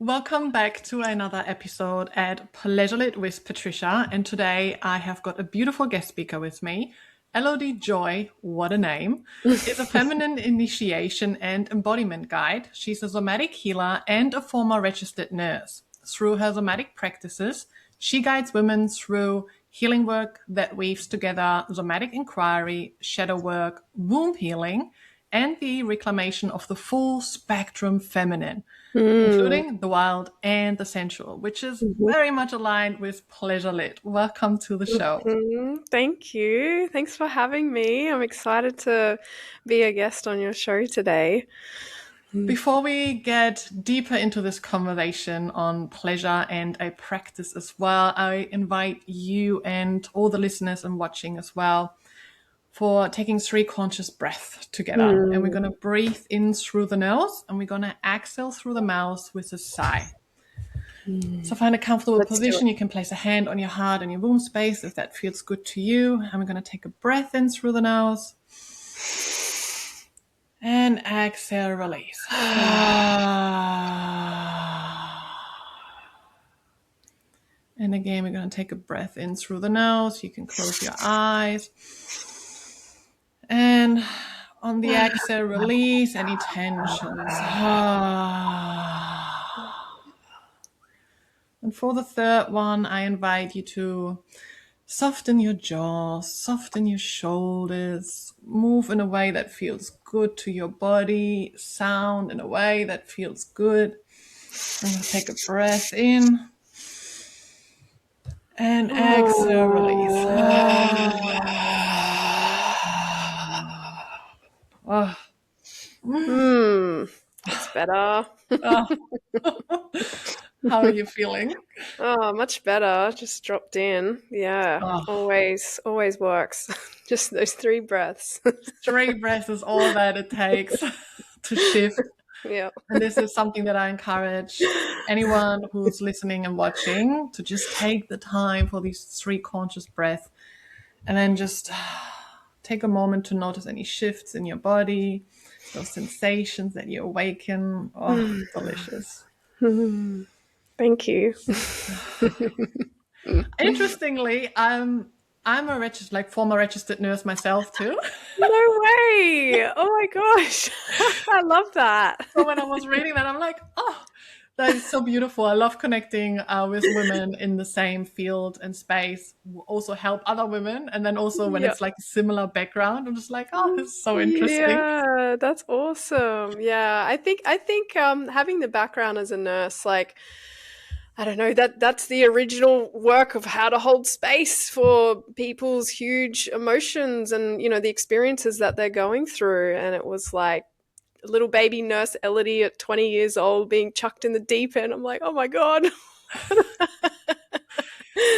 Welcome back to another episode at Pleasure with Patricia. And today I have got a beautiful guest speaker with me. Elodie Joy, what a name, is a feminine initiation and embodiment guide. She's a somatic healer and a former registered nurse. Through her somatic practices, she guides women through healing work that weaves together somatic inquiry, shadow work, womb healing, and the reclamation of the full spectrum feminine, including the wild and the sensual, which is very much aligned with Pleasure Lit. Welcome to the show. Thank you. Thanks for having me. I'm excited to be a guest on your show today. Before we get deeper into this conversation on pleasure and a practice as well, I invite you and all the listeners and watching as well for taking 3 conscious breaths together. And we're going to breathe in through the nose and we're going to exhale through the mouth with a sigh. So find a comfortable position. You can place a hand on your heart and your womb space if that feels good to you. And we're going to take a breath in through the nose. And exhale, release. And again, we're going to take a breath in through the nose. You can close your eyes. And on the exhale, release any tensions. And for the third one, I invite you to soften your jaw, soften your shoulders, move in a way that feels good to your body, sound in a way that feels good. I'm going to take a breath in and exhale, release. It's better. How are you feeling? Oh, much better. Just dropped in. Yeah, always works. Just those 3 breaths. 3 breaths is all that it takes to shift. Yeah. And this is something that I encourage anyone who's listening and watching to just take the time for these 3 conscious breaths and then just take a moment to notice any shifts in your body, those sensations that you awaken. Oh, delicious. Thank you. Interestingly, I'm a former registered nurse myself too. No way! Oh my gosh, I love that. So when I was reading that, I'm like, oh, that is so beautiful. I love connecting with women in the same field and space. Also help other women, and then also when it's like a similar background, I'm just like, oh, this is so interesting. Yeah, that's awesome. Yeah, I think having the background as a nurse, like, I don't know, that's the original work of how to hold space for people's huge emotions and, the experiences that they're going through. And it was like little baby nurse Elodie at 20 years old being chucked in the deep end. I'm like, oh my God.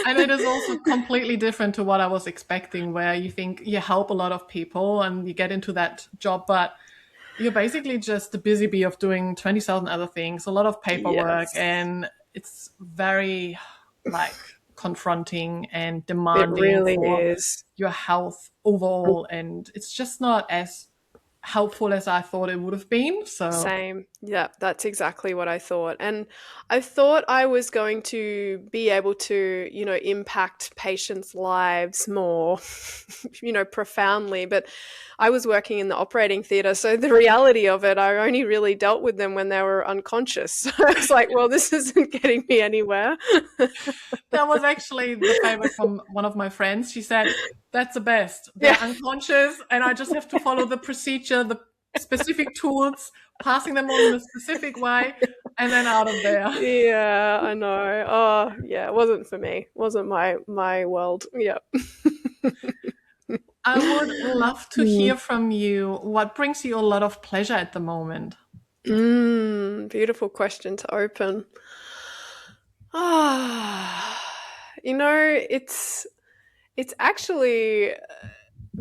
And it is also completely different to what I was expecting, where you think you help a lot of people and you get into that job, but you're basically just the busy bee of doing 20,000 other things, a lot of paperwork, and it's very confronting and demanding. It really for is. your health overall, and it's just not as helpful as I thought it would have been. So Same. Yeah, that's exactly what I thought. And I thought I was going to be able to, impact patients' lives more, profoundly. But I was working in the operating theatre. So the reality of it, I only really dealt with them when they were unconscious. So I was like, well, this isn't getting me anywhere. That was actually the favorite from one of my friends. She said, that's the best. They're unconscious and I just have to follow the procedure, the specific tools, passing them on in a specific way, and then out of there. Yeah, I know. Oh, yeah, it wasn't for me. Wasn't my world. Yeah. I would love to hear from you. What brings you a lot of pleasure at the moment? Beautiful question to open. It's actually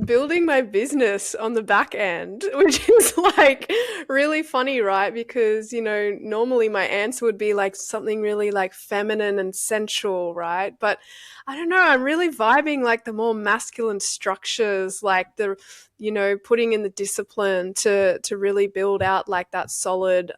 building my business on the back end, which is like really funny, right? Because, normally my answer would be like something really like feminine and sensual, right? But I don't know, I'm really vibing like the more masculine structures, like the putting in the discipline to really build out like that solid,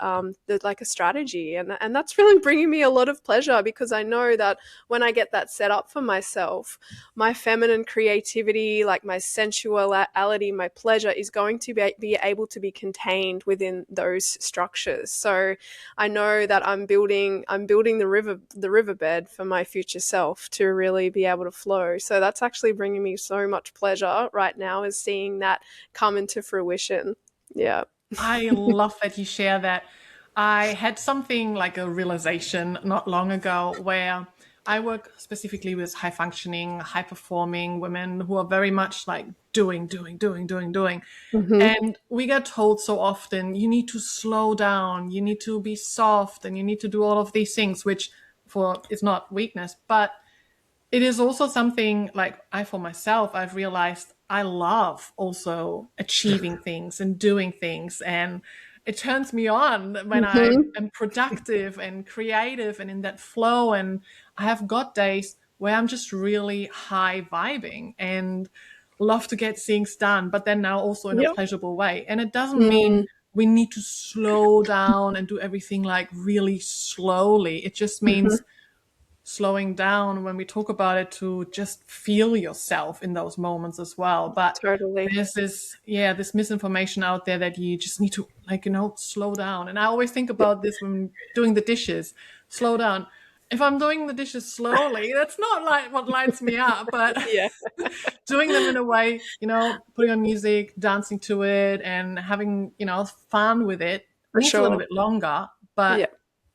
like a strategy. And that's really bringing me a lot of pleasure, because I know that when I get that set up for myself, my feminine creativity, like my sensuality, my pleasure is going to be able to be contained within those structures. So I know that I'm building the riverbed for my future self to really be able to flow. So that's actually bringing me so much pleasure right now, is seeing that come into fruition. Yeah. I love that you share that. I had something like a realization not long ago where I work specifically with high functioning, high performing women who are very much like doing, doing, doing, doing, doing. Mm-hmm. And we get told so often, you need to slow down, you need to be soft, and you need to do all of these things, which for it's not weakness, but it is also something like for myself, I've realized I love also achieving things and doing things. And it turns me on when I Mm-hmm. am productive and creative and in that flow. And I have got days where I'm just really high vibing and love to get things done, but then now also in a Yep. pleasurable way. And it doesn't mean Mm-hmm. we need to slow down and do everything like really slowly. It just means slowing down when we talk about it to just feel yourself in those moments as well. But Totally. there's this misinformation out there that you just need to slow down. And I always think Yep. about this when doing the dishes, slow down. If I'm doing the dishes slowly, that's not like what lights me up, but Yeah, doing them in a way, putting on music, dancing to it and having, fun with it for needs a little sure. bit longer, but Yeah.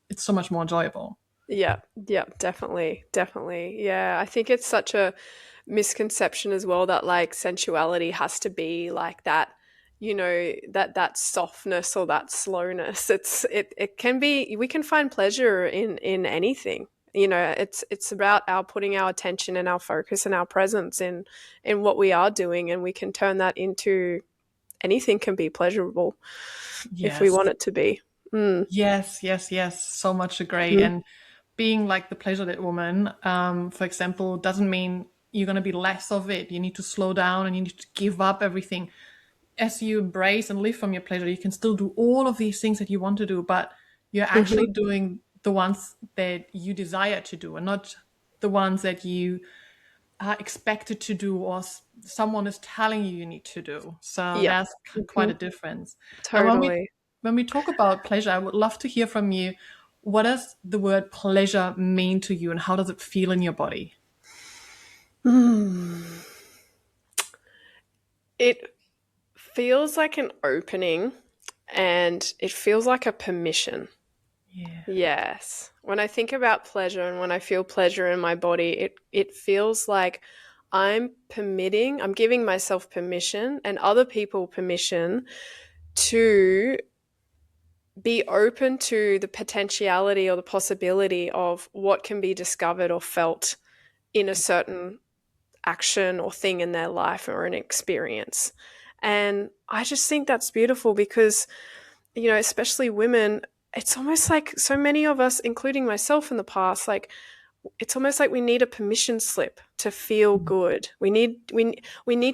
it's so much more enjoyable. Yeah, yeah, definitely, definitely. Yeah, I think it's such a misconception as well that like sensuality has to be like that, that softness or that slowness. It can be, we can find pleasure in anything. It's about our putting our attention and our focus and our presence in what we are doing, and we can turn that into anything can be pleasurable if we Yes. want it to be. Mm. Yes, yes, yes. So much agree. Mhm. And being like the pleasure lit woman, for example, doesn't mean you're going to be less of it. You need to slow down and you need to give up everything. As you embrace and live from your pleasure, you can still do all of these things that you want to do, but you're actually Mhm. doing the ones that you desire to do and not the ones that you are expected to do or someone is telling you need to do. So Yeah. there's quite a Mhm. difference. Now, Totally. when we talk about pleasure, I would love to hear from you. What does the word pleasure mean to you, and how does it feel in your body? Hmm. It feels like an opening, and it feels like a permission. Yeah. Yes. When I think about pleasure and when I feel pleasure in my body, it feels like I'm giving myself permission and other people permission to be open to the potentiality or the possibility of what can be discovered or felt in a certain action or thing in their life or an experience. And I just think that's beautiful because, especially women, it's almost like so many of us, including myself in the past, like it's almost like we need a permission slip to feel good. We need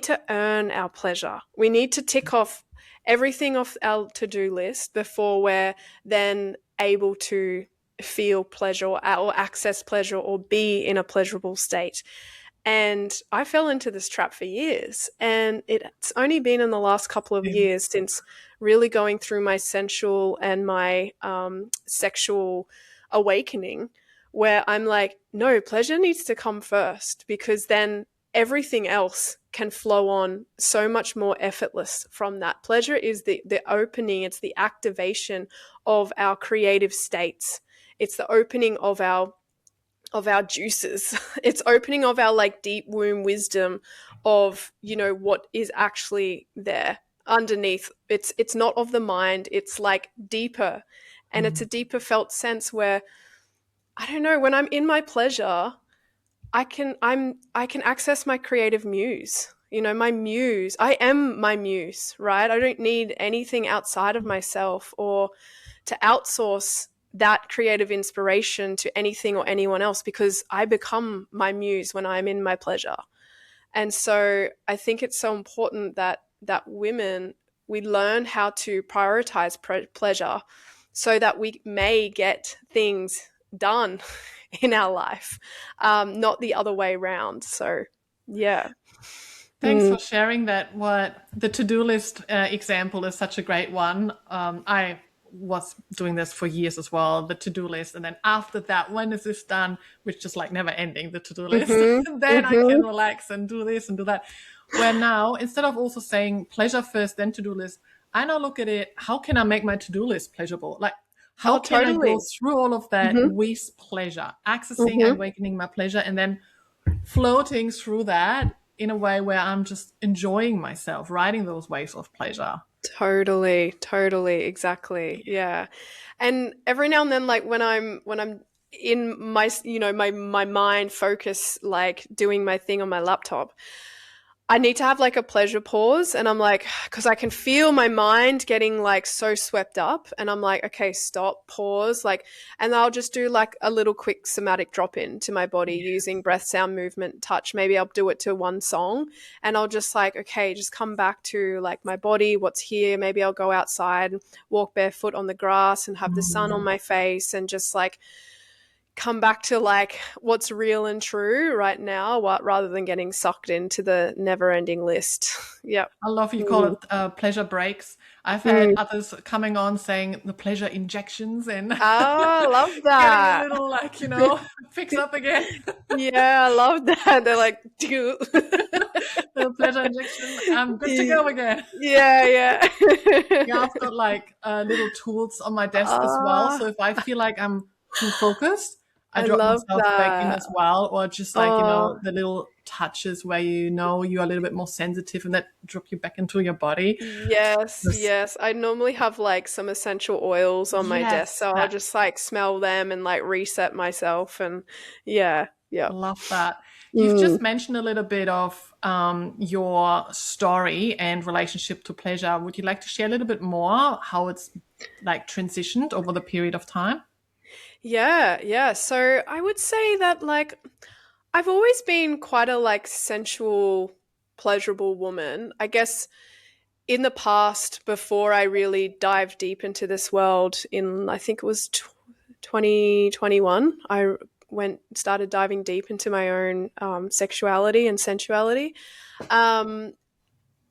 to earn our pleasure. We need to tick off everything off our to-do list before we're then able to feel pleasure or access pleasure or be in a pleasurable state. And I fell into this trap for years. And it's only been in the last couple of Yeah. years since really going through my sensual and my sexual awakening where I'm like, no, pleasure needs to come first because then everything else can flow on so much more effortless from that. Pleasure is the opening, it's the activation of our creative states. It's the opening of our juices. It's opening of our like deep womb wisdom of, what is actually there underneath. It's not of the mind, it's like deeper. And it's a Mm. deeper felt sense where I don't know, when I'm in my pleasure, I can access my creative muse. My muse. I am my muse, right? I don't need anything outside of myself or to outsource that creative inspiration to anything or anyone else because I become my muse when I'm in my pleasure. And so I think it's so important that that women, we learn how to prioritize pleasure so that we may get things done in our life, not the other way around. So, yeah. Thanks for sharing that. What the to-do list example is such a great one. I was doing this for years as well, the to-do list. And then after that, when is this done? Which just like never ending the to-do list. And then I can relax and do this and do that. Where now, instead of also saying pleasure first, then to-do list, I now look at it, how can I make my to-do list pleasurable? Like, how Oh, can I go totally. through all of that with pleasure, accessing and awakening my pleasure, and then floating through that in a way where I'm just enjoying myself, riding those waves of pleasure. Totally, totally, exactly. Yeah. And every now and then, like when I'm in my, my mind focus, like doing my thing on my laptop, I need to have like a pleasure pause, and I'm like, because I can feel my mind getting like so swept up, and I'm like, okay, stop, pause, like, and I'll just do like a little quick somatic drop in to my body using breath, sound, movement, touch. Maybe I'll do it to one song, and I'll just like, okay, just come back to like my body, what's here. Maybe I'll go outside, walk barefoot on the grass and have the sun on my face, and just like come back to like what's real and true right now, rather than getting sucked into the never-ending list. Yep. I love you call it pleasure breaks. I've had others coming on saying the pleasure injections and Oh, I love getting a that. little like, fix up again. Yeah, I love that. They're like, "Dude." The pleasure injection. I'm good to go again. Yeah. Yeah, I've got like little tools on my desk as well. Ah, So if I feel like I'm too focused, I I drop love myself back in that. as well. Or just like, Oh, the little touches where you're a little bit more sensitive and that drop you back into your body. yes, Just, yes. I normally have like some essential oils on my desk, yes, so I'll that just like smell them and like reset myself. And yeah, yeah. love that. You've Mm. just mentioned a little bit of your story and relationship to pleasure. Would you like to share a little bit more how it's like transitioned over the period of time? Yeah, yeah. So I would say that like I've always been quite a like sensual, pleasurable woman. I guess in the past, before I really dived deep into this world, in I think it was 2021, I started diving deep into my own sexuality and sensuality. Um,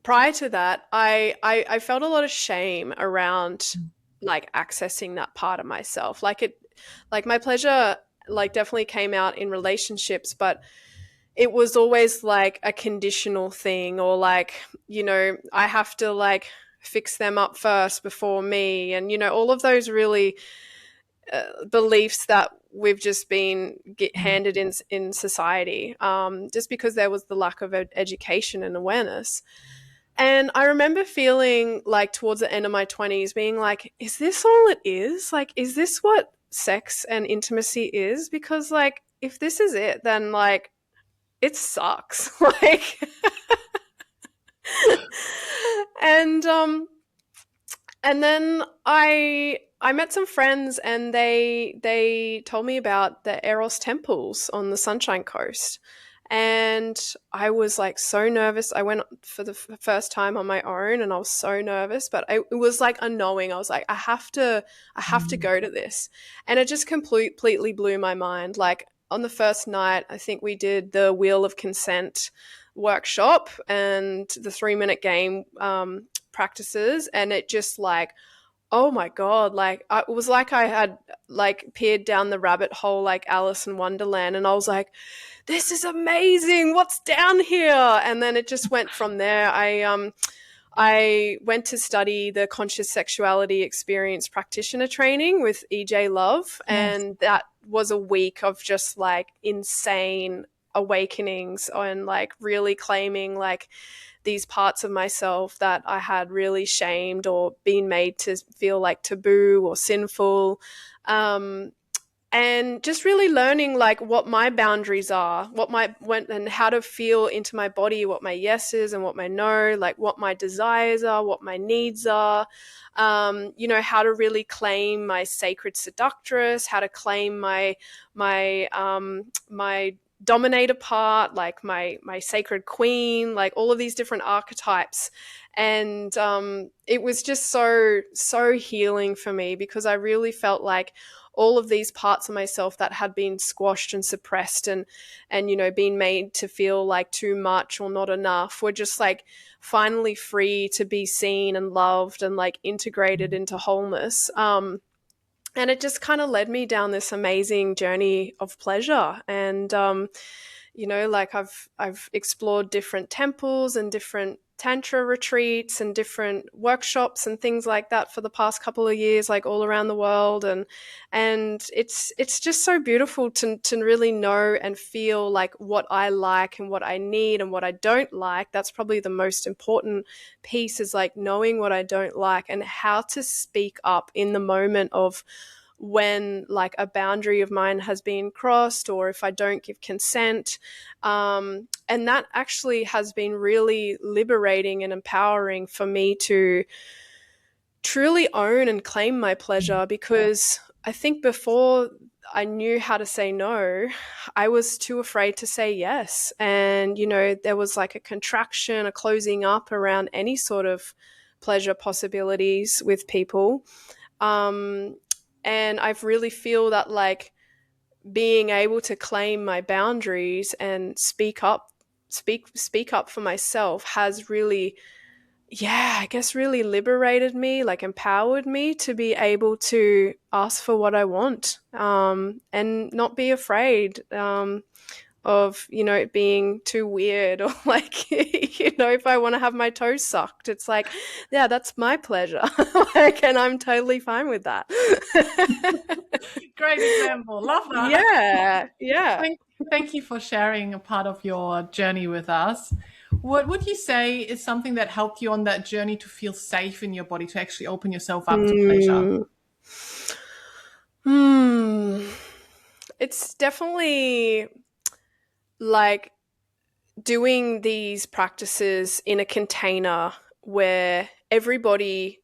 Prior to that, I felt a lot of shame around like accessing that part of myself. Like my pleasure like definitely came out in relationships, but it was always like a conditional thing, or like, I have to like fix them up first before me, and all of those really beliefs that we've just been handed in society, just because there was the lack of education and awareness. And I remember feeling like towards the end of my 20s being like, is this all it is? Like, is this what sex and intimacy is? Because like if this is it, then like it sucks. Like, and and then I met some friends, and they told me about the Eros temples on the Sunshine Coast. And I was like so nervous. I went for the first time on my own, and I was so nervous, but it was like a knowing. I was like, I have to go to this. And it just completely blew my mind. Like on the first night, I think we did the Wheel of Consent workshop and the 3-minute game practices, and it just like, oh my god, like it was like I had like peered down the rabbit hole like Alice in Wonderland, and I was like, this is amazing, what's down here? And then it just went from there. I went to study the conscious sexuality experience practitioner training with EJ Love, Yes. and that was a week of just like insane awakenings and like really claiming like these parts of myself that I had really shamed or been made to feel like taboo or sinful. And just really learning like what my boundaries are, and how to feel into my body, what my yes is and what my no, like what my desires are, what my needs are. How to really claim my sacred seductress, how to claim my dominator part, like my sacred queen, like all of these different archetypes. And it was just so healing for me, because I really felt like all of these parts of myself that had been squashed and suppressed and being made to feel like too much or not enough were just like finally free to be seen and loved and like integrated into wholeness. And it just kind of led me down this amazing journey of pleasure. And like I've explored different temples and different tantra retreats and different workshops and things like that for the past couple of years, like all around the world. And it's just so beautiful to really know and feel like what I like and what I need and what I don't like. That's probably the most important piece, is like knowing what I don't like and how to speak up in the moment of when like a boundary of mine has been crossed, or if I don't give consent. And that actually has been really liberating and empowering for me to truly own and claim my pleasure, because I think before I knew how to say no, I was too afraid to say yes. And, there was like a contraction, a closing up around any sort of pleasure possibilities with people. And I really feel that like being able to claim my boundaries and speak up for myself has really, I guess really liberated me, like empowered me to be able to ask for what I want, and not be afraid of it being too weird, or like if I want to have my toes sucked, it's like, yeah, that's my pleasure. Like, and I'm totally fine with that. Great example. Love that. Yeah. Thank you for sharing a part of your journey with us. What would you say is something that helped you on that journey to feel safe in your body, to actually open yourself up to pleasure? It's definitely like doing these practices in a container where everybody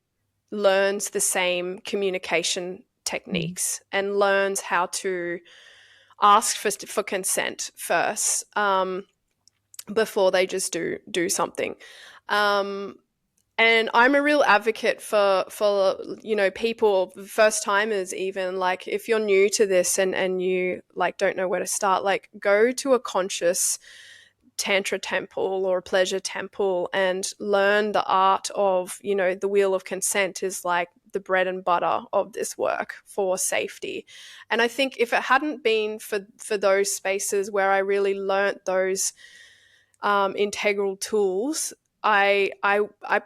learns the same communication techniques and learns how to ask for consent first, before they just do something. And I'm a real advocate for people, first timers, even like if you're new to this and you like don't know where to start, like go to a conscious tantra temple or a pleasure temple and learn the art of, the wheel of consent is like the bread and butter of this work for safety. And I think if it hadn't been for those spaces where I really learnt those integral tools, I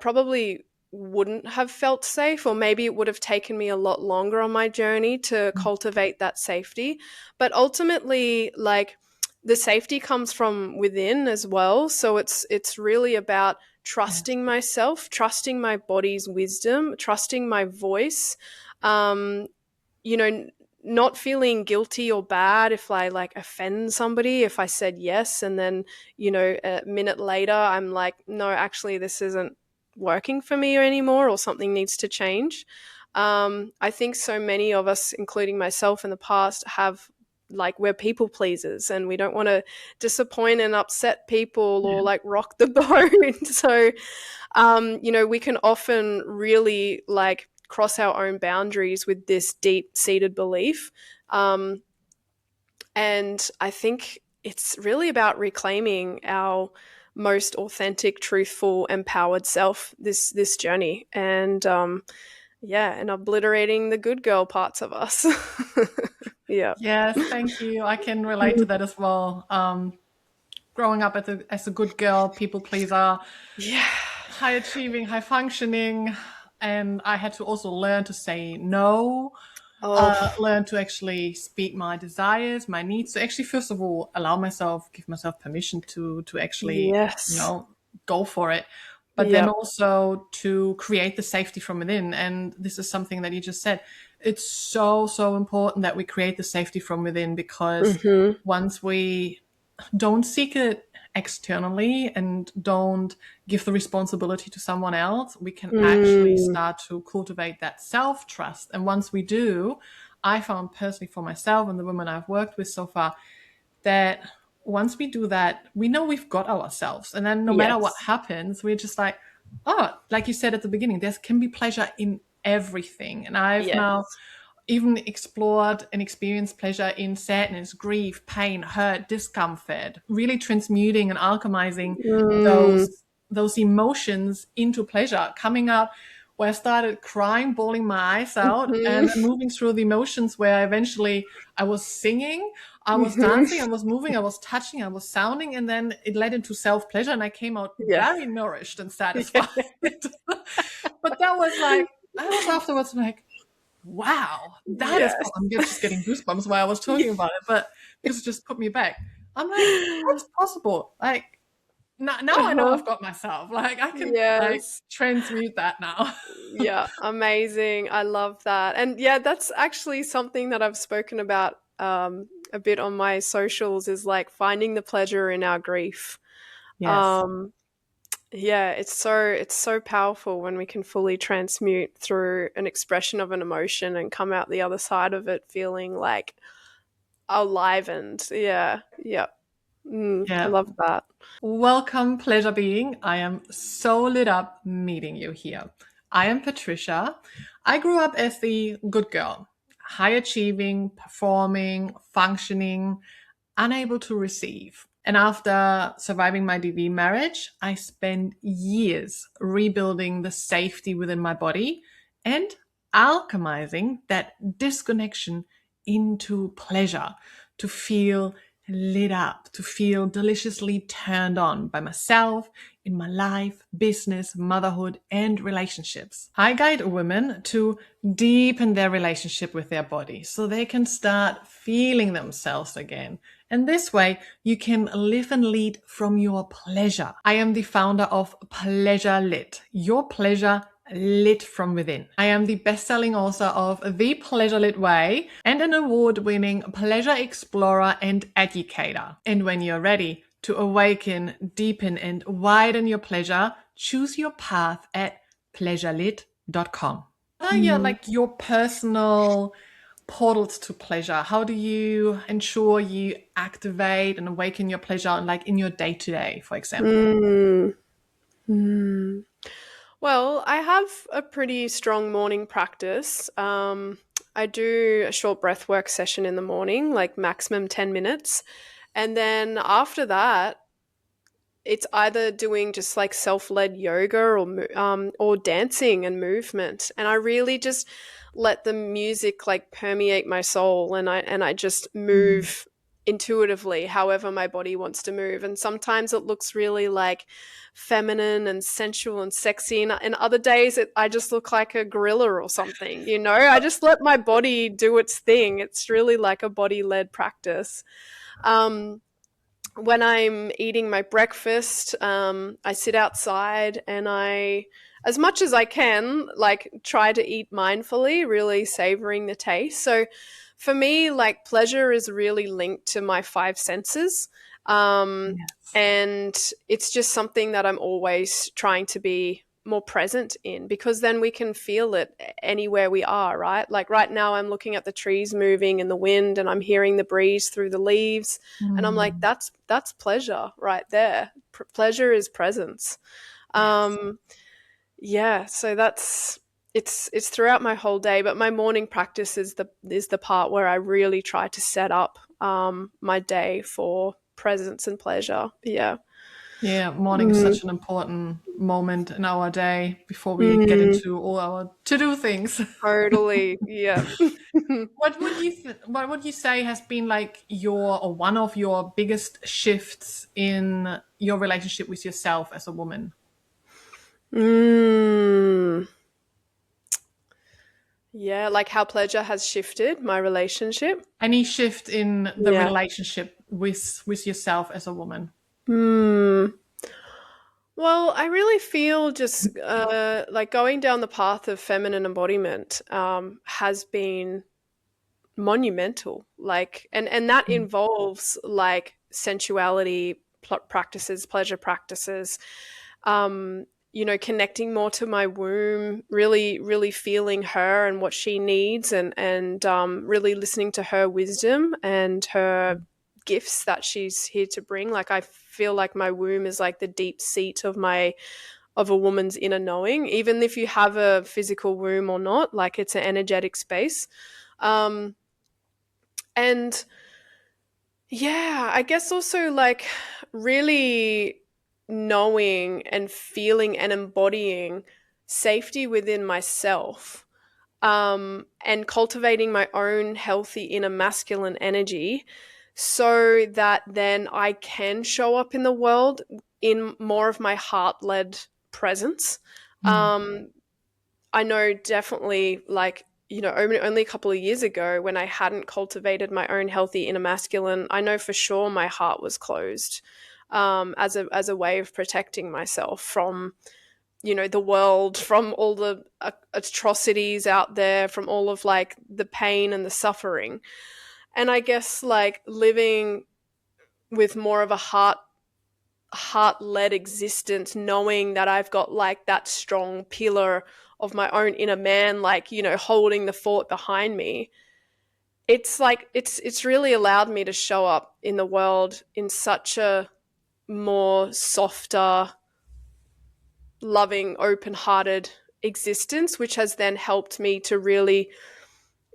probably wouldn't have felt safe, or maybe it would have taken me a lot longer on my journey to cultivate that safety. But ultimately, like, the safety comes from within as well. So it's really about trusting myself, trusting my body's wisdom, trusting my voice, you know, not feeling guilty or bad if I like offend somebody, if I said yes and then, a minute later I'm like, no, actually this isn't working for me anymore, or something needs to change. I think so many of us, including myself in the past, have like, we're people pleasers and we don't want to disappoint and upset people or like rock the boat. So, we can often really like cross our own boundaries with this deep-seated belief. And I think it's really about reclaiming our most authentic, truthful, empowered self this journey, and and obliterating the good girl parts of us. Yeah. Yes, thank you. I can relate to that as well. Growing up as a good girl, people pleaser, Yeah. high achieving, high functioning, and I had to also learn to say no, learn to actually speak my desires, my needs. So actually, first of all, give myself permission to actually, Yes. go for it. But then Yep. also to create the safety from within. And this is something that you just said. It's so, so important that we create the safety from within, because once we don't seek it externally and don't give the responsibility to someone else, we can actually start to cultivate that self-trust. And once we do, I found personally for myself and the women I've worked with so far that once we do that, we know we've got ourselves. And then no matter what Yes. happens, we're just like, oh, like you said at the beginning, there can be pleasure in everything. And I've now Yes. even explored and experienced pleasure in sadness, grief, pain, hurt, discomfort, really transmuting and alchemizing Mm. those emotions into pleasure, coming out where I started crying, bawling my eyes out, and Mhm. moving through the emotions where eventually I was singing, I was Mhm. dancing, I was moving, I was touching, I was sounding, and then it led into self-pleasure, and I came out Yeah. very nourished and satisfied. Yeah. But that was like, I was afterwards like, wow, that is, Yes. I'm just getting goosebumps while I was talking about it, but because it just put me back. I'm like, that's possible. Like, now I know Uh-huh. I've got myself. Like, I can like Yes. transmute that now. Yeah, amazing. I love that. And yeah, that's actually something that I've spoken about a bit on my socials is like finding the pleasure in our grief. Yes. Um yeah, it's so powerful when we can fully transmute through an expression of an emotion and come out the other side of it feeling like alivened. Yeah. Yeah. I Yeah. love that. Welcome, pleasure being. I am so lit up meeting you here. I am Patricia. I grew up as the good girl, high achieving, performing, functioning, unable to receive. And after surviving my DV marriage, I spent years rebuilding the safety within my body and alchemizing that disconnection into pleasure to feel lit up, to feel deliciously turned on by myself, in my life, business, motherhood, and relationships. I guide women to deepen their relationship with their body so they can start feeling themselves again. And this way, you can live and lead from your pleasure. I am the founder of Pleasure Lit, your pleasure lit from within. I am the best-selling author of The Pleasure Lit Way and an award-winning pleasure explorer and educator. And when you're ready to awaken, deepen, and widen your pleasure, choose your path at pleasurelit.com. What are your Mm. like your personal portals to pleasure? How do you ensure you activate and awaken your pleasure like in your day to day, for example? Mm. Mm. Well, I have a pretty strong morning practice. I do a short breath work session in the morning, like maximum 10 minutes. And then after that, it's either doing just like self-led yoga or dancing and movement. And I really just let the music like permeate my soul, and I just Mm. move intuitively however my body wants to move. And sometimes it looks really like feminine and sensual and sexy, and other days I just look like a gorilla or something, you know. I just let my body do its thing. It's really like a body-led practice. um when I'm eating my breakfast, I sit outside and as much as I can, like try to eat mindfully, really savoring the taste. So for me, like pleasure is really linked to my five senses. Um, Yes. and it's just something that I'm always trying to be more present in, because then we can feel it anywhere we are, right? Like right now I'm looking at the trees moving in the wind and I'm hearing the breeze through the leaves, and I'm like, Mm. that's pleasure right there. Pleasure is presence. Yes. um yeah, so it's throughout my whole day, but my morning practice is the part where I really try to set up my day for presence and pleasure. Yeah. Yeah, morning is Mm. such an important moment in our day before we get Mm. into all our to-do things. Totally. Yeah. What would you say has been like your or one of your biggest shifts in your relationship with yourself as a woman? Mm. Yeah, like how pleasure has shifted my relationship. Any shift in the Yeah. relationship with yourself as a woman? Hmm. Well, I really feel just like going down the path of feminine embodiment has been monumental. Like, and that Mm. involves like sensuality practices, pleasure practices, connecting more to my womb, really, really feeling her and what she needs, and really listening to her wisdom and her gifts that she's here to bring. Like I feel like my womb is like the deep seat of a woman's inner knowing, even if you have a physical womb or not, like it's an energetic space. Um, and yeah, I guess also like really knowing and feeling and embodying safety within myself, and cultivating my own healthy inner masculine energy so that then I can show up in the world in more of my heart led presence. Mm. Um, I know definitely, like, you know, only a couple of years ago when I hadn't cultivated my own healthy inner masculine, I know for sure my heart was closed, as a way of protecting myself from, you know, the world, from all the atrocities out there, from all of like the pain and the suffering. And I guess like living with more of a heart led existence, knowing that I've got like that strong pillar of my own inner man, like, you know, holding the fort behind me. It's like it's really allowed me to show up in the world in such a more softer, loving, open-hearted existence, which has then helped me to really,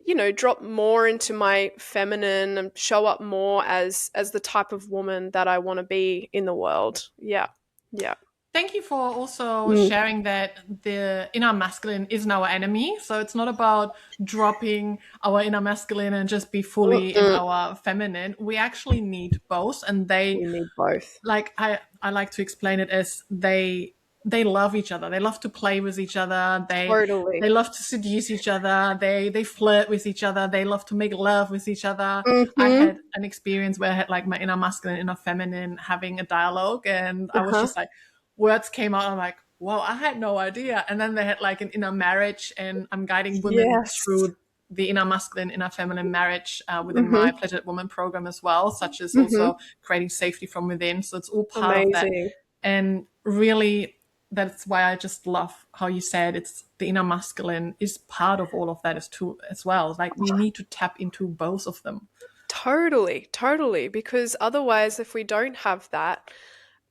you know, drop more into my feminine and show up more as the type of woman that I want to be in the world. Yeah. Yeah. Thank you for also Mm. sharing that the inner masculine isn't our enemy. So it's not about dropping our inner masculine and just be fully in Mm-mm. our feminine. We actually need both, and We need both. like I like to explain it as they love each other. They love to play with each other. Totally. They love to seduce each other. They flirt with each other. They love to make love with each other. I Mm-hmm. had an experience where I had like my inner masculine, inner feminine having a dialogue, and I was Uh-huh. just like, words came out. I'm like, wow, I had no idea. And then they had like an inner marriage, and I'm guiding women Yes. through the inner masculine, inner feminine marriage within my Mm-hmm. Pleasured Woman program as well, such as Mm-hmm. also creating safety from within. So it's all part of that. Amazing. And really, that's why I just love how you said it's the inner masculine is part of all of that as well. Like we need to tap into both of them. Totally, totally. Because otherwise, if we don't have that,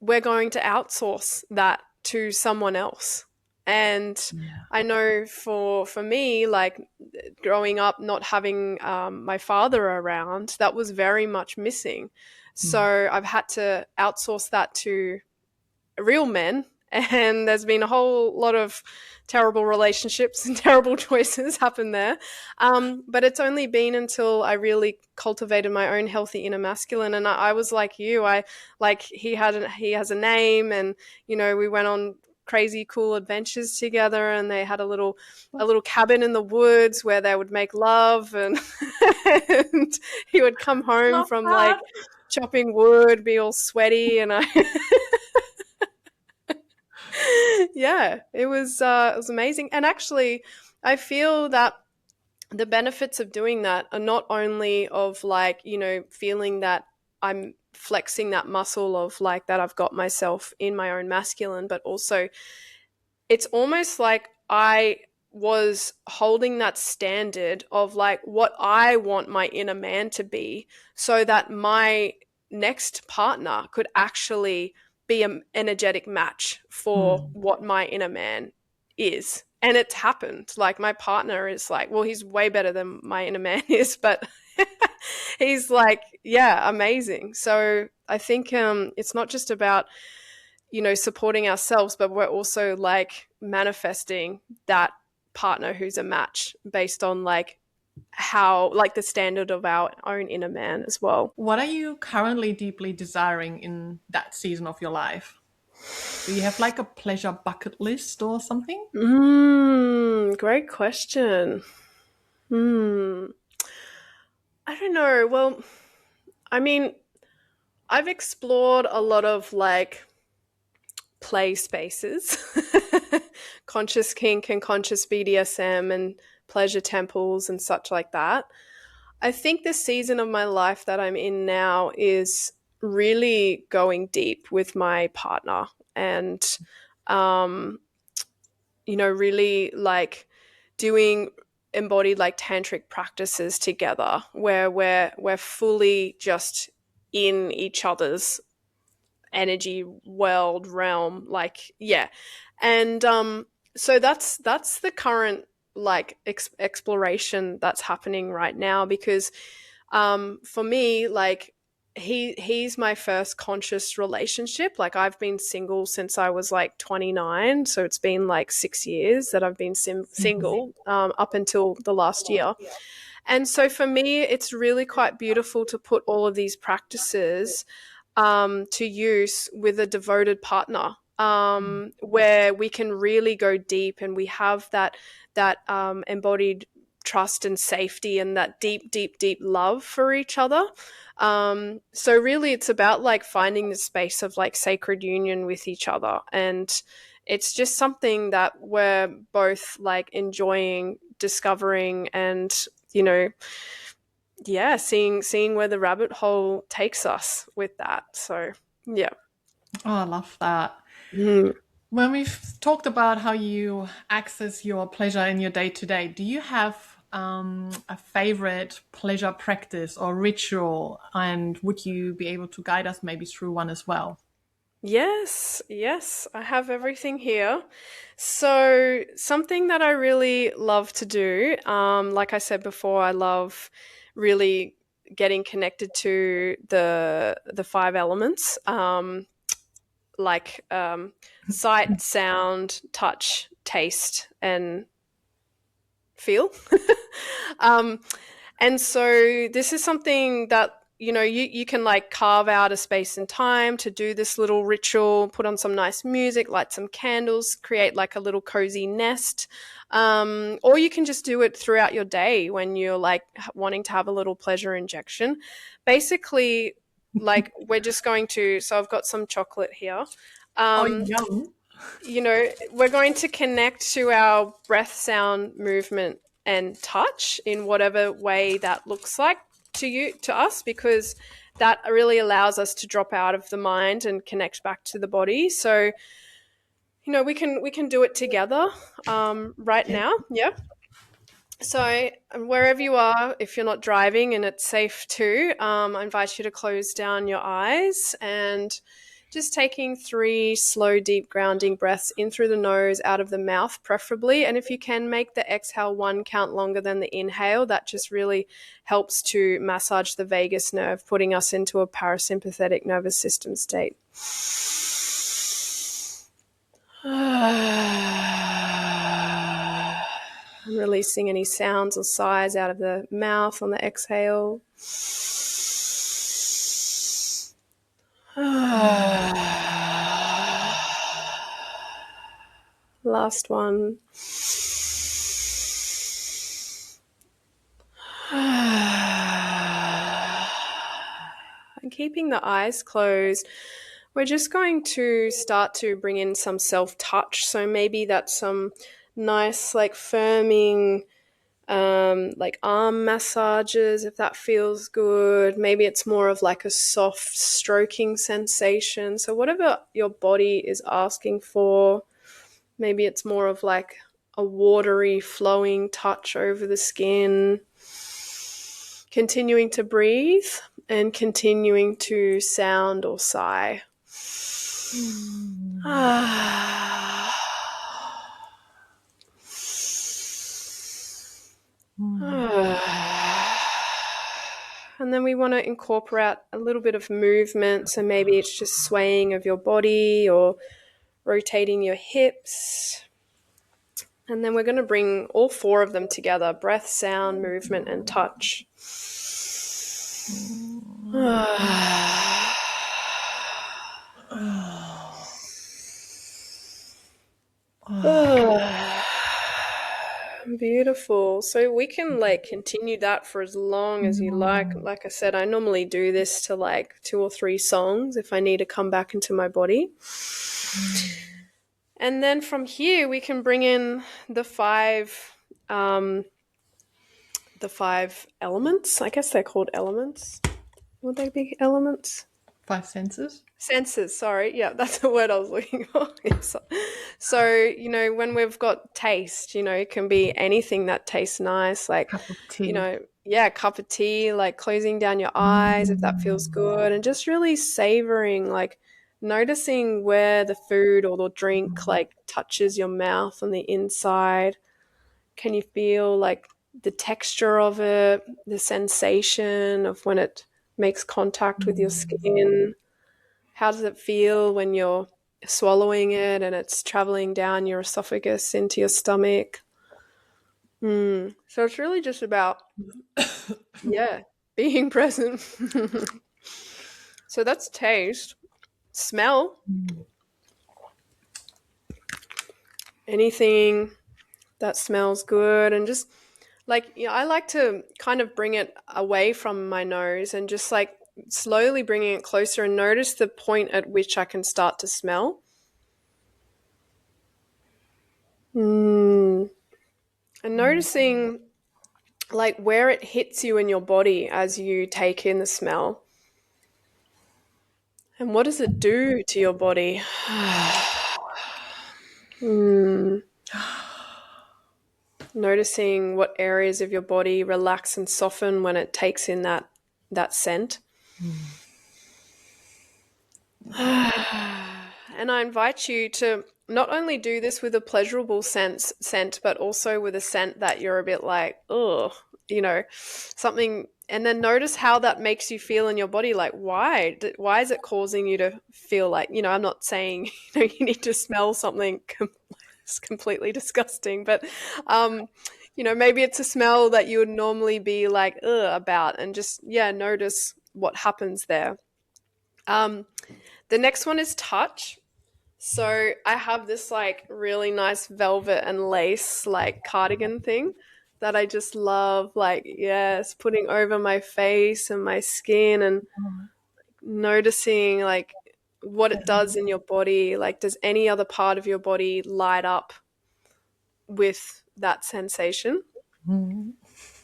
we're going to outsource that to someone else. And Yeah. I know for me, like growing up, not having my father around, that was very much missing. Mm. So I've had to outsource that to real men. And there's been a whole lot of terrible relationships and terrible choices happen there. But it's only been until I really cultivated my own healthy inner masculine. And I was like you, I like he has a name, and you know we went on crazy cool adventures together, and they had a little cabin in the woods where they would make love, and, and he would come home Love from like that. chopping wood, be all sweaty, and I yeah, it was amazing. And actually, I feel that the benefits of doing that are not only of like, you know, feeling that I'm flexing that muscle of like that I've got myself in my own masculine, but also it's almost like I was holding that standard of like what I want my inner man to be, so that my next partner could actually be an energetic match for Mm. what my inner man is. And it's happened. Like my partner is like, well, he's way better than my inner man is, but he's like, yeah, amazing. So I think it's not just about, you know, supporting ourselves, but we're also like manifesting that partner who's a match based on like how, like the standard of our own inner man as well. What are you currently deeply desiring in that season of your life? Do you have like a pleasure bucket list or something? Great question. Hmm. I don't know. Well, I mean, I've explored a lot of like play spaces, conscious kink and conscious BDSM and pleasure temples and such like that. I think the season of my life that I'm in now is really going deep with my partner, and um, you know, really like doing embodied like tantric practices together where we're fully just in each other's energy world realm, like, yeah. And so that's the current like exploration that's happening right now, because for me, like, he's my first conscious relationship. Like, I've been single since I was like 29, so it's been like 6 years that I've been single, up until the last year. And so for me, it's really quite beautiful to put all of these practices to use with a devoted partner, where we can really go deep, and we have that embodied trust and safety, and that deep, deep, deep love for each other. So really, it's about like finding the space of like sacred union with each other, and it's just something that we're both like enjoying discovering, and you know, yeah, seeing where the rabbit hole takes us with that. So yeah. Oh, I love that. Mm. When we've talked about how you access your pleasure in your day to day, do you have a favorite pleasure practice or ritual? And would you be able to guide us maybe through one as well? Yes, yes, I have everything here. So something that I really love to do, like I said before, I love really getting connected to the five elements, like sight, sound, touch, taste, and feel. um, and so this is something that, you know, you can like carve out a space and time to do this little ritual, put on some nice music, light some candles, create like a little cozy nest. Or you can just do it throughout your day when you're like wanting to have a little pleasure injection. Basically, like, we're just going to, so I've got some chocolate here. Oh, Um, yum. you know, we're going to connect to our breath, sound, movement, and touch in whatever way that looks like to us, because that really allows us to drop out of the mind and connect back to the body. So, you know, we can do it together right Okay. now. Yeah. So, wherever you are, if you're not driving and it's safe too, I invite you to close down your eyes, and just taking 3 slow, deep, grounding breaths in through the nose, out of the mouth, preferably. And if you can make the exhale 1 count longer than the inhale, that just really helps to massage the vagus nerve, putting us into a parasympathetic nervous system state. And releasing any sounds or sighs out of the mouth on the exhale. Last one. And keeping the eyes closed, we're just going to start to bring in some self-touch. So maybe that's some nice, like, firming, like arm massages, if that feels good. Maybe it's more of like a soft stroking sensation. So whatever your body is asking for, maybe it's more of like a watery, flowing touch over the skin. Continuing to breathe and continuing to sound or sigh. And then we want to incorporate a little bit of movement. So maybe it's just swaying of your body or rotating your hips. And then we're going to bring all 4 of them together: breath, sound, movement, and touch. Beautiful. So we can like continue that for as long as you like. Like I said, I normally do this to like 2 or 3 songs if I need to come back into my body. And then from here we can bring in the 5 elements. I guess they're called elements. Would they be elements? 5 senses. Senses, sorry. Yeah, that's the word I was looking for. Yes. So, when we've got taste, it can be anything that tastes nice, like, Cup of tea. yeah, a cup of tea, like closing down your eyes if that feels good, and just really savoring, like noticing where the food or the drink like touches your mouth on the inside. Can you feel like the texture of it, the sensation of when it makes contact with your skin? How does it feel when you're swallowing it and it's traveling down your esophagus into your stomach? So it's really just about, yeah, being present. So that's taste. Smell. Anything that smells good, and just like, I like to kind of bring it away from my nose and just like slowly bringing it closer and notice the point at which I can start to smell. And noticing like where it hits you in your body as you take in the smell. And what does it do to your body? Noticing what areas of your body relax and soften when it takes in that scent. And I invite you to not only do this with a pleasurable scent, but also with a scent that you're a bit like, oh, something. And then notice how that makes you feel in your body. Like, why is it causing you to feel like, I'm not saying, you need to smell something it's completely disgusting, but, maybe it's a smell that you would normally be like, ugh, about, and just, notice what happens there. The next one is touch. So I have this like really nice velvet and lace like cardigan thing that I just love, like, yes, putting over my face and my skin and noticing like what it does in your body. Like, does any other part of your body light up with that sensation? Maybe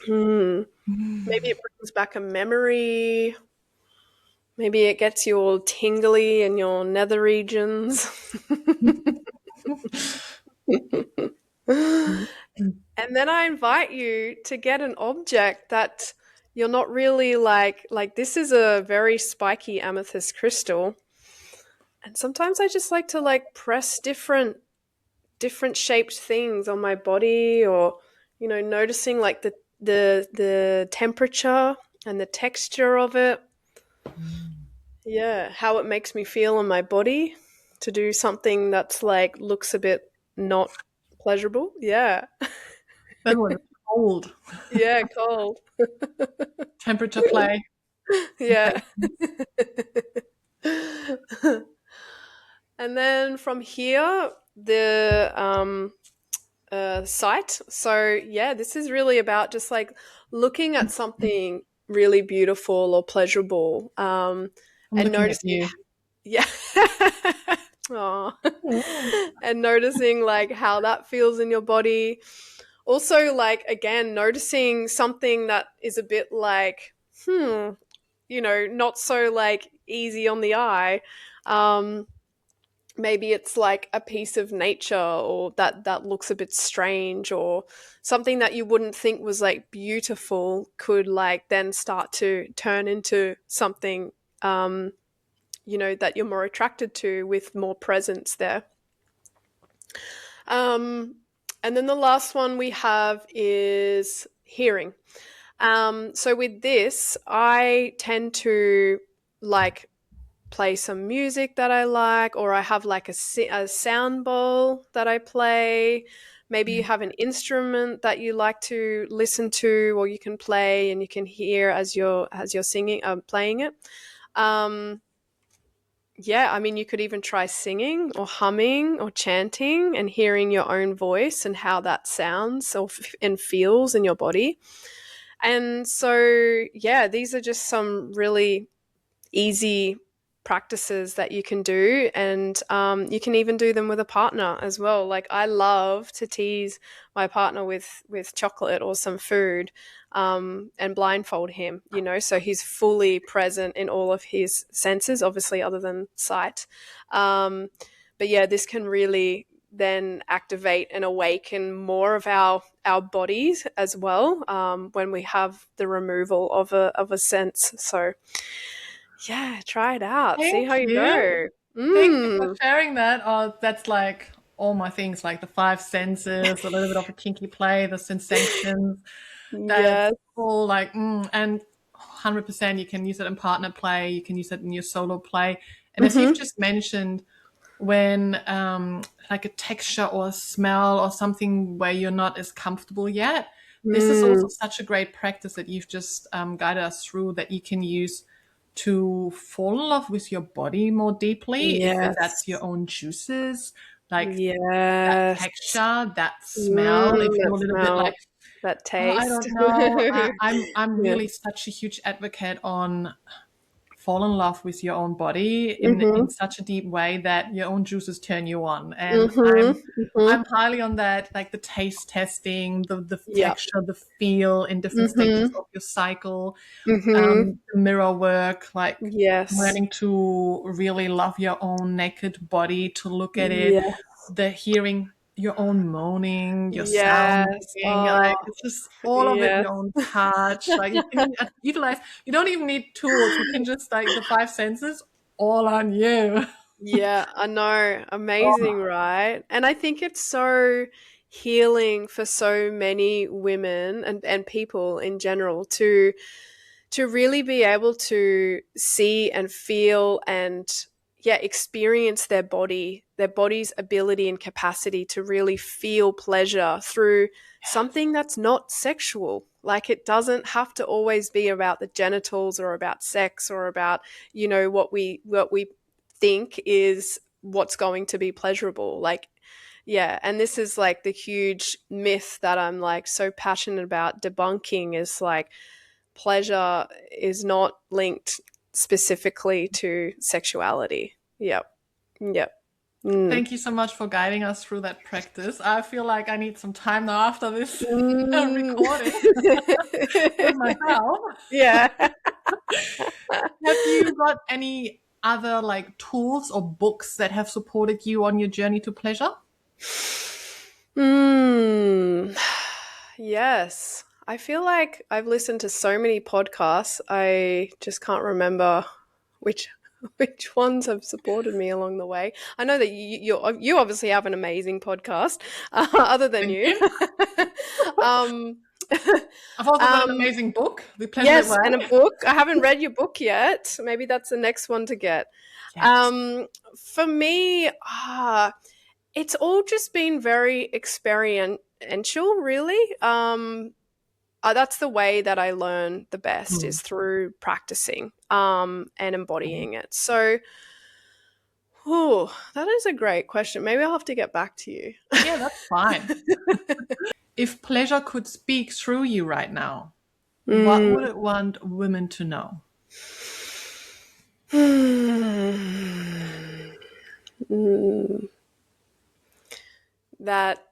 it brings back a memory. Maybe it gets you all tingly in your nether regions. And then I invite you to get an object that you're not really like this is a very spiky amethyst crystal. And sometimes I just like to like press different shaped things on my body, or noticing like the temperature and the texture of it. Yeah, how it makes me feel in my body to do something that's like looks a bit not pleasurable. Yeah. That was cold. Yeah, cold. Temperature play. Yeah. And then from here, the sight. So yeah, this is really about just like looking at something really beautiful or pleasurable, I'm and looking at noticing. you. Yeah. Aw. And noticing like how that feels in your body. Also, like, again, noticing something that is a bit like, not so like easy on the eye. Maybe it's like a piece of nature, or that looks a bit strange, or something that you wouldn't think was like beautiful could like then start to turn into something that you're more attracted to with more presence there. And then the last one we have is hearing. So with this, I tend to like play some music that I like, or I have like a sound bowl that I play. Maybe you have an instrument that you like to listen to, or you can play and you can hear as you're singing, playing it. Yeah, I mean, you could even try singing or humming or chanting and hearing your own voice and how that sounds and feels in your body. And so, yeah, these are just some really easy practices that you can do, and you can even do them with a partner as well. Like, I love to tease my partner with chocolate or some food, and blindfold him, so he's fully present in all of his senses, obviously other than sight. But yeah, this can really then activate and awaken more of our bodies as well, when we have the removal of a sense. So yeah, try it out. See Thank how you you. go. Thank you for Mm. sharing that. Oh, that's like all my things, like the five senses, a little bit of a kinky play, the sensations. That's Yes. all like, and 100% you can use it in partner play, you can use it in your solo play. And as you've Mm-hmm. just mentioned, when like a texture or a smell or something where you're not as comfortable yet, this is also Mm. such a great practice that you've just guided us through, that you can use to fall in love with your body more deeply, if that's your Yes. own juices, like that Yes. texture, that smell. If That you're a little bit smell, like, that oh, I taste. don't know, I'm Yeah. really such a huge advocate on fall in love with your own body in Mm-hmm. such a deep way that your own juices turn you on. And Mm-hmm. Mm-hmm. I'm highly on that, like the taste testing, the Yep. texture, the feel in different stages Mm-hmm. of your cycle, Mm-hmm. the mirror work, like Yes. learning to really love your own naked body, to look at it, Yes. the hearing your own moaning, your sound Yes. making, Oh, like it's just all of it, yes. your own touch. Like you can utilize, you don't even need tools. You can just like the five senses all on you. Yeah, I know. Oh, Amazing, right? And I think it's so healing for so many women and people in general to really be able to see and feel and, yeah, experience their body's ability and capacity to really feel pleasure through something that's not sexual. Like, it doesn't have to always be about the genitals or about sex or about, what we think is what's going to be pleasurable. Like, yeah, and this is like the huge myth that I'm like so passionate about debunking, is like, pleasure is not linked specifically to sexuality. Yep. Yep. Mm. thank you so much for guiding us through that practice. I feel like I need some time now after this Mm. recording with myself. Yeah. Have you got any other like tools or books that have supported you on your journey to pleasure? Mm. Yes. I feel like I've listened to so many podcasts. I just can't remember which which ones have supported me along the way. I know that you obviously have an amazing podcast, other than Thank you. you. um, I've also got an um, amazing book, The Pleasure It yes, Way. and a book. I haven't read your book yet. Maybe that's the next one to get. Yes. Um, for me, it's all just been very experiential, really. That's the way that I learn the best, Hmm. is through practicing and embodying it. So, that is a great question. Maybe I'll have to get back to you. Yeah, that's fine. If pleasure could speak through you right now, what Mm. would it want women to know? Mm. That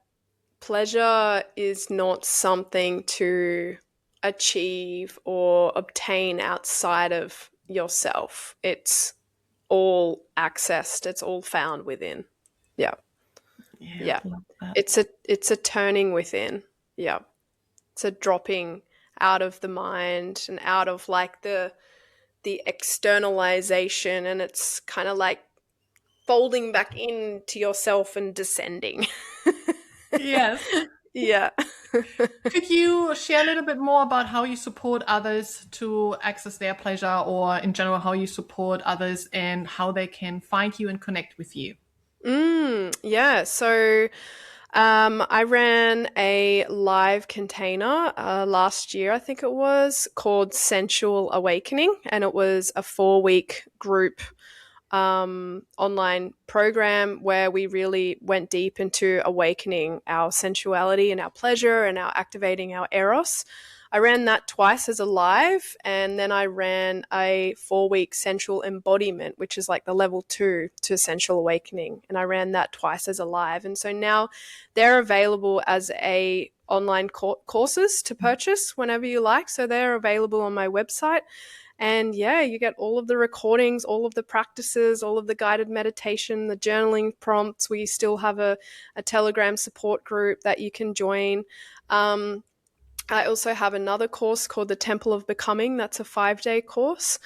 pleasure is not something to achieve or obtain outside of yourself. It's all accessed, it's all found within. Yeah. Yeah, Yeah. I love that. It's a turning within. Yeah. It's a dropping out of the mind and out of like the externalization, and it's kind of like folding back into yourself and descending. Yes. Yeah. Could you share a little bit more about how you support others to access their pleasure, or in general, how you support others and how they can find you and connect with you? Yeah. So I ran a live container last year, I think it was, called Sensual Awakening, and it was a 4-week group online program where we really went deep into awakening our sensuality and our pleasure and our activating our eros. I ran that twice as a live, and then I ran a 4-week sensual embodiment, which is like the level 2 to sensual awakening, and I ran that twice as a live. And so now they're available as a online courses to purchase whenever you like. So they're available on my website. And yeah, you get all of the recordings, all of the practices, all of the guided meditation, the journaling prompts. We still have a Telegram support group that you can join. I also have another course called the Temple of Becoming. That's a 5-day course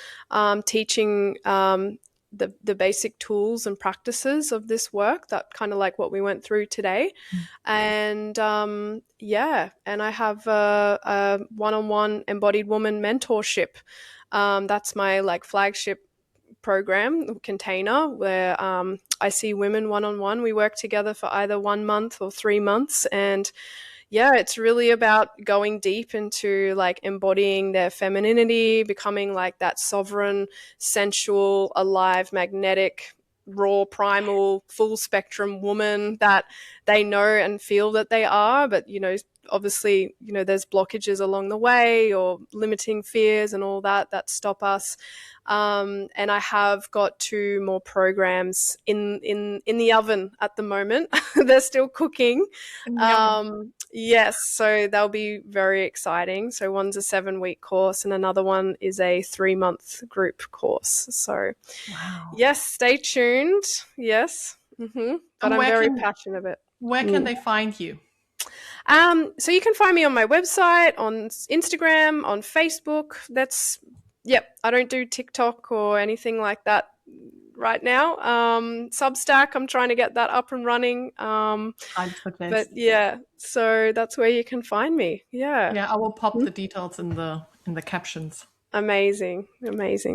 teaching the basic tools and practices of this work, that kind of like what we went through today. And yeah, and I have a one-on-one embodied woman mentorship. That's my like flagship program container where I see women one-on-one. We work together for either 1 month or 3 months, and yeah, it's really about going deep into like embodying their femininity, becoming like that sovereign, sensual, alive, magnetic, raw, primal, full spectrum woman that they know and feel that they are. But, you know, obviously, you know, there's blockages along the way or limiting fears and all that stop us. And I have got 2 more programs in the oven at the moment. They're still cooking. Yes, so they'll be very exciting. So one's a 7-week course and another one is a 3-month group course. So Wow. yes, stay tuned. Yes. But I'm very passionate about it. Where can they find you? So you can find me on my website, on Instagram, on Facebook. I don't do TikTok or anything like that right now. Substack, I'm trying to get that up and running. But yeah, so that's where you can find me. Yeah, I will pop the details in the captions. Amazing.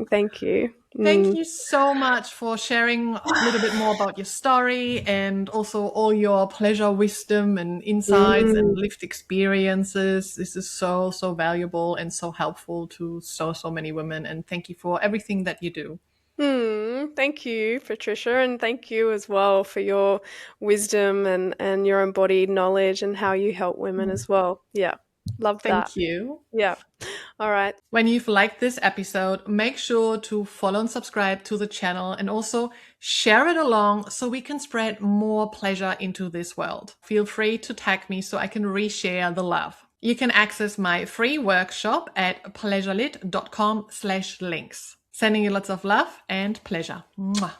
Thank you. Thank you so much for sharing a little bit more about your story and also all your pleasure, wisdom, and insights and lived experiences. This is so, so valuable and so helpful to so, so many women. And thank you for everything that you do. Thank you, Patricia, and thank you as well for your wisdom and your embodied knowledge and how you help women as well. Yeah, love that. Thank you. Yeah. All right. When you've liked this episode, make sure to follow and subscribe to the channel and also share it along so we can spread more pleasure into this world. Feel free to tag me so I can reshare the love. You can access my free workshop at pleasurelit.com/links. Sending you lots of love and pleasure. Mwah.